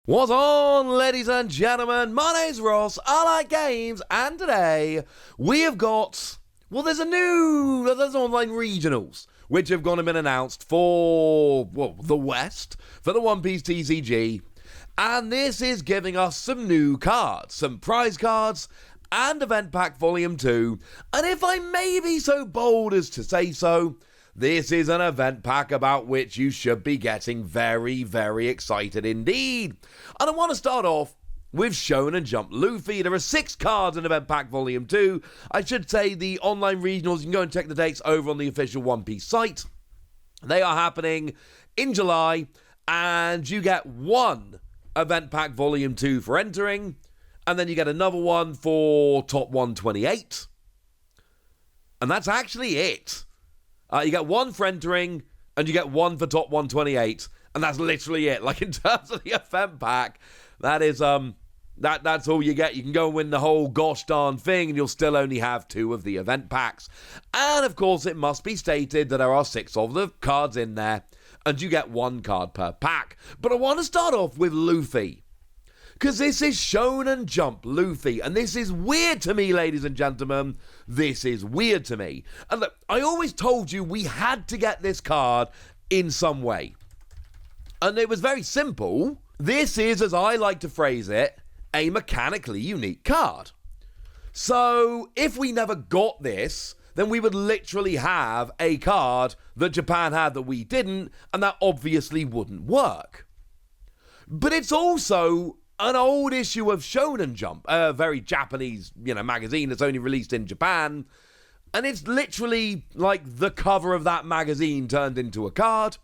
What's on, ladies and gentlemen? My name's Ross, I like games, and today we have got, there's online regionals, which have gone and been announced for, the West, for the One Piece TCG, and this is giving us some new cards, some prize cards, and Event Pack Volume 2, and if I may be so bold as to say so, this is an event pack about which you should be getting very, very excited indeed. And I want to start off with Shonen Jump Luffy. There are 6 cards in Event Pack Volume 2. I should say the online regionals, you can go and check the dates over on the official One Piece site. They are happening in July, and you get 1 Event Pack Volume 2 for entering, and then you get another one for Top 128. And that's actually it. You get 1 for entering, and you get 1 for Top 128, and that's literally it. Like, in terms of the event pack, that is, that's all you get. You can go and win the whole gosh darn thing, and you'll still only have 2 of the event packs. And, of course, it must be stated that there are 6 of the cards in there, and you get 1 card per pack. But I want to start off with Luffy, because this is Shonen Jump Luffy, and this is weird to me, ladies and gentlemen. This is weird to me. And look, I always told you we had to get this card in some way. And it was very simple. This is, as I like to phrase it, a mechanically unique card. So, if we never got this, then we would literally have a card that Japan had that we didn't, and that obviously wouldn't work. But it's also an old issue of Shonen Jump, a very Japanese, magazine that's only released in Japan, and it's literally like the cover of that magazine turned into a card,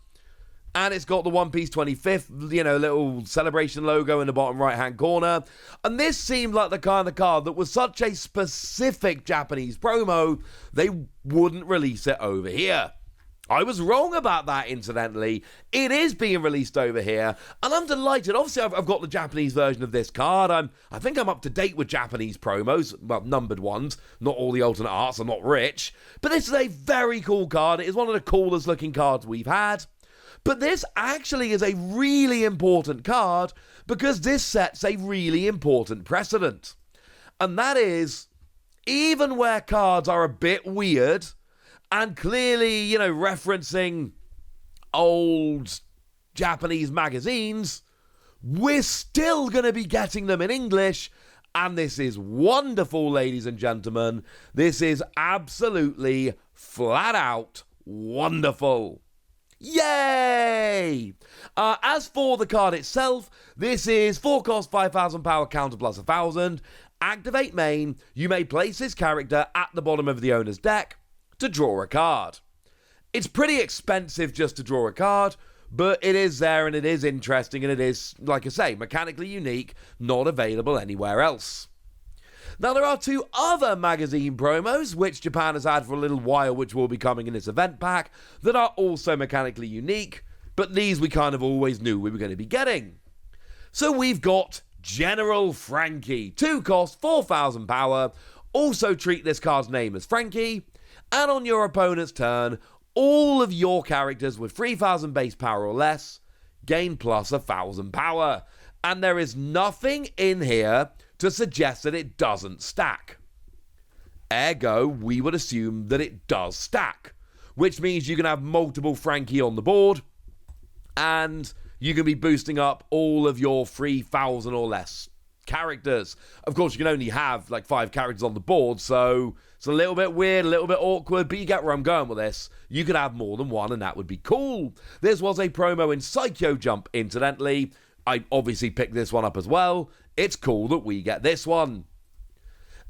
and it's got the One Piece 25th, little celebration logo in the bottom right-hand corner, and this seemed like the kind of card that was such a specific Japanese promo, they wouldn't release it over here. I was wrong about that, incidentally. It is being released over here, and I'm delighted. Obviously, I've got the Japanese version of this card. I think I'm up to date with Japanese promos, well, numbered ones, not all the alternate arts. I'm not rich, but this is a very cool card. It is one of the coolest looking cards we've had. But this actually is a really important card because this sets a really important precedent. And that is, even where cards are a bit weird, and clearly, referencing old Japanese magazines, we're still going to be getting them in English, and this is wonderful, ladies and gentlemen. This is absolutely flat out wonderful. Yay! As for the card itself, this is 4 cost, 5,000 power, counter plus 1,000. Activate main. You may place this character at the bottom of the owner's deck to draw a card. It's pretty expensive just to draw a card, but it is there and it is interesting and it is, like I say, mechanically unique, not available anywhere else. Now, there are 2 other magazine promos, which Japan has had for a little while, which will be coming in this event pack, that are also mechanically unique, but these we kind of always knew we were going to be getting. So we've got General Frankie, 2 cost, 4,000 power. Also treat this card's name as Frankie, and on your opponent's turn, all of your characters with 3,000 base power or less gain plus 1,000 power. And there is nothing in here to suggest that it doesn't stack. Ergo, we would assume that it does stack, which means you can have multiple Frankie on the board, and you can be boosting up all of your 3,000 or less characters. Of course, you can only have like 5 characters on the board, so it's a little bit weird, a little bit awkward, but you get where I'm going with this. You could have more than one, and that would be cool. This was a promo in Psycho Jump, incidentally. I obviously picked this one up as well. It's cool that we get this one.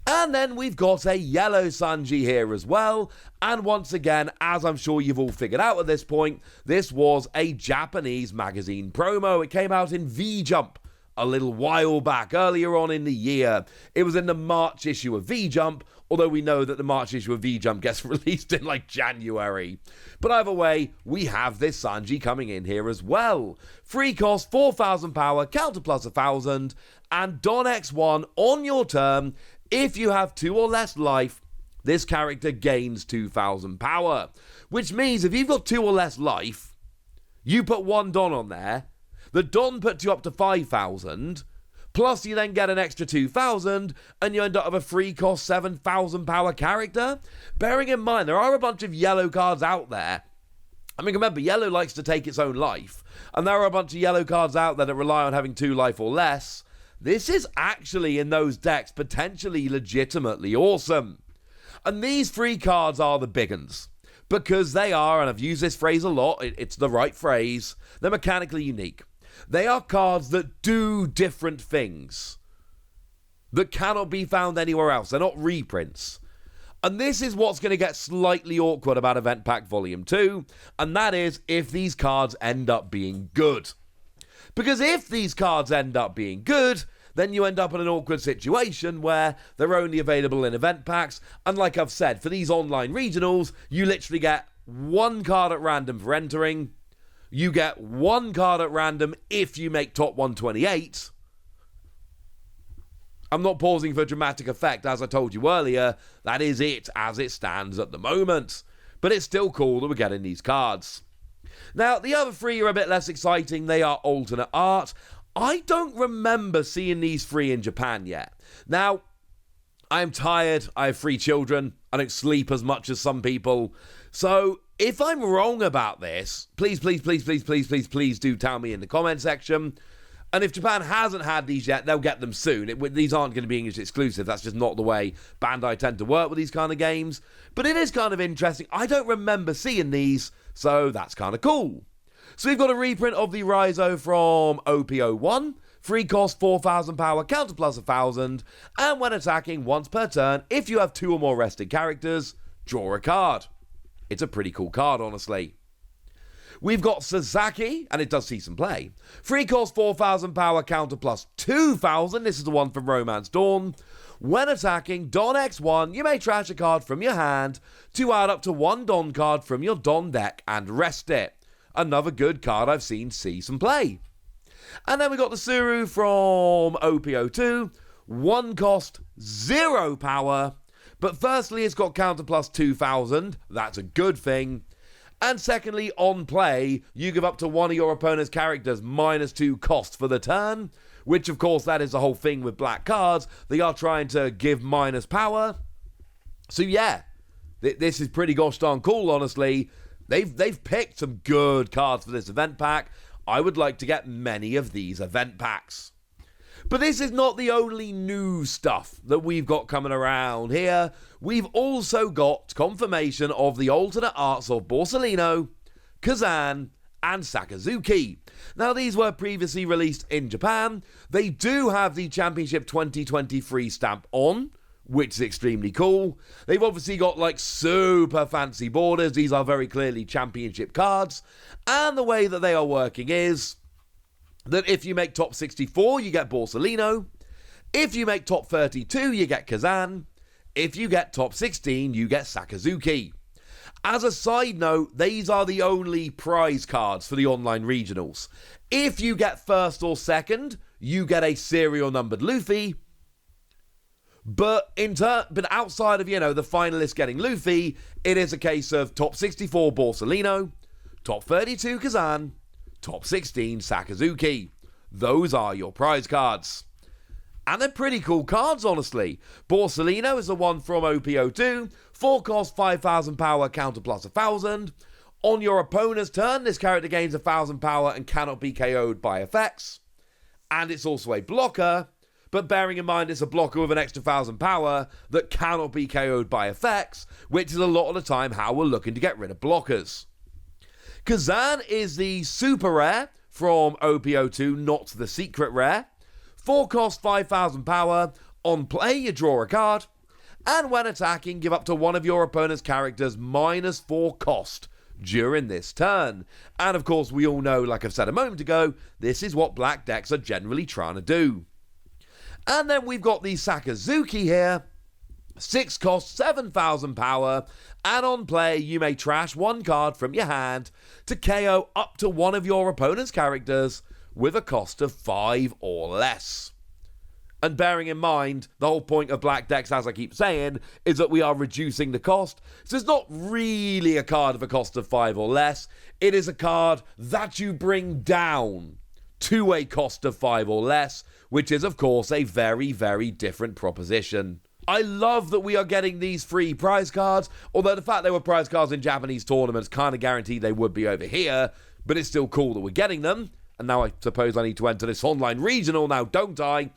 And then we've got a yellow Sanji here as well. And once again, as I'm sure you've all figured out at this point, this was a Japanese magazine promo. It came out in V-Jump a little while back, earlier on in the year. It was in the March issue of V-Jump, although we know that the March issue of V-Jump gets released in like January. But either way, we have this Sanji coming in here as well. 3 cost, 4,000 power, counter plus 1,000, and Don X1 on your turn. If you have 2 or less life, this character gains 2,000 power. Which means if you've got 2 or less life, you put 1 Don on there, The Don puts you up to 5,000, plus you then get an extra 2,000, and you end up with a free cost 7,000 power character. Bearing in mind, there are a bunch of yellow cards out there. I mean, remember, yellow likes to take its own life, and there are a bunch of yellow cards out there that rely on having 2 life or less. This is actually, in those decks, potentially legitimately awesome. And these 3 cards are the big uns, because they are, and I've used this phrase a lot, it's the right phrase, they're mechanically unique. They are cards that do different things that cannot be found anywhere else. They're not reprints. And this is what's going to get slightly awkward about Event Pack Volume 2, and that is if these cards end up being good. Because if these cards end up being good, then you end up in an awkward situation where they're only available in event packs, and like I've said, for these online regionals, you literally get 1 card at random for entering, you get 1 card at random if you make top 128. I'm not pausing for dramatic effect, as I told you earlier. That is it as it stands at the moment. But it's still cool that we're getting these cards. Now, the other 3 are a bit less exciting. They are alternate art. I don't remember seeing these 3 in Japan yet. Now, I'm tired. I have 3 children. I don't sleep as much as some people. So, if I'm wrong about this, please do tell me in the comment section. And if Japan hasn't had these yet, they'll get them soon. These aren't going to be English exclusive. That's just not the way Bandai tend to work with these kind of games. But it is kind of interesting. I don't remember seeing these, so that's kind of cool. So we've got a reprint of the Raizo from OP01. Free cost 4,000 power, counter plus 1,000. And when attacking once per turn, if you have 2 or more rested characters, draw a card. It's a pretty cool card, honestly. We've got Sasaki, and it does see some play. Free cost 4,000 power, counter plus 2,000. This is the one from Romance Dawn. When attacking Don X1, you may trash a card from your hand to add up to 1 Don card from your Don deck and rest it. Another good card I've seen see some play. And then we got the Suru from OP02. 1 cost, 0 power. But firstly, it's got counter plus 2,000. That's a good thing. And secondly, on play, you give up to 1 of your opponent's characters minus 2 cost for the turn, which of course that is the whole thing with black cards. They are trying to give minus power. So yeah, this is pretty gosh darn cool, honestly. They've picked some good cards for this event pack. I would like to get many of these event packs. But this is not the only new stuff that we've got coming around here. We've also got confirmation of the alternate arts of Borsalino, Kazan, and Sakazuki. Now, these were previously released in Japan. They do have the Championship 2023 stamp on, which is extremely cool. They've obviously got like super fancy borders. These are very clearly Championship cards. And the way that they are working is that if you make top 64, you get Borsalino. If you make top 32, you get Kazan. If you get top 16, you get Sakazuki. As a side note, these are the only prize cards for the online regionals. If you get first or second, you get a serial numbered Luffy. But outside of, the finalists getting Luffy, it is a case of top 64 Borsalino, top 32 Kazan, top 16 Sakazuki. Those are your prize cards. And they're pretty cool cards, honestly. Borsalino is the one from OP02. 4 cost, 5,000 power, counter plus 1,000. On your opponent's turn, this character gains 1,000 power and cannot be KO'd by effects. And it's also a blocker, but bearing in mind it's a blocker with an extra 1,000 power that cannot be KO'd by effects, which is a lot of the time how we're looking to get rid of blockers. Kazan is the super rare from OP02, not the secret rare. 4 cost, 5,000 power. On play, you draw a card. And when attacking, give up to 1 of your opponent's characters minus 4 cost during this turn. And of course, we all know, like I've said a moment ago, this is what black decks are generally trying to do. And then we've got the Sakazuki here. 6 cost, 7,000 power, and on play you may trash 1 card from your hand to KO up to 1 of your opponent's characters with a cost of 5 or less. And bearing in mind, the whole point of black decks, as I keep saying, is that we are reducing the cost. So it's not really a card of a cost of 5 or less. It is a card that you bring down to a cost of 5 or less, which is, of course, a very, very different proposition. I love that we are getting these free prize cards, although the fact they were prize cards in Japanese tournaments kind of guaranteed they would be over here, but it's still cool that we're getting them. And now I suppose I need to enter this online regional now, don't I?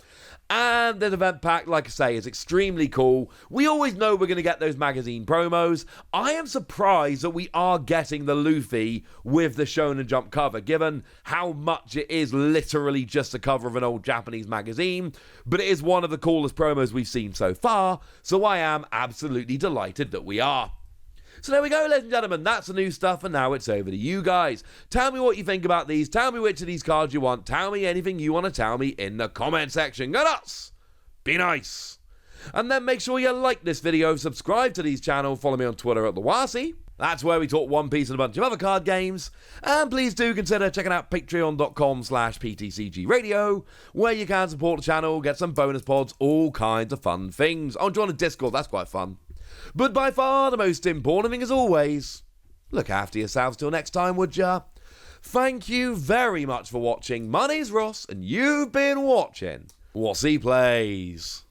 And this event pack, like I say, is extremely cool. We always know we're going to get those magazine promos. I am surprised that we are getting the Luffy with the Shonen Jump cover, given how much it is literally just a cover of an old Japanese magazine. But it is one of the coolest promos we've seen so far, so I am absolutely delighted that we are. So there we go, ladies and gentlemen, that's the new stuff, and now it's over to you guys. Tell me what you think about these, tell me which of these cards you want, tell me anything you want to tell me in the comment section. Go nuts! Be nice! And then make sure you like this video, subscribe to these channel, follow me on Twitter at TheWasi. That's where we talk One Piece and a bunch of other card games. And please do consider checking out patreon.com/PTCG Radio, where you can support the channel, get some bonus pods, all kinds of fun things. Oh, join a Discord, that's quite fun. But by far the most important thing, as always, look after yourselves till next time, would ya? Thank you very much for watching. My name's Ross, and you've been watching Wasi Plays.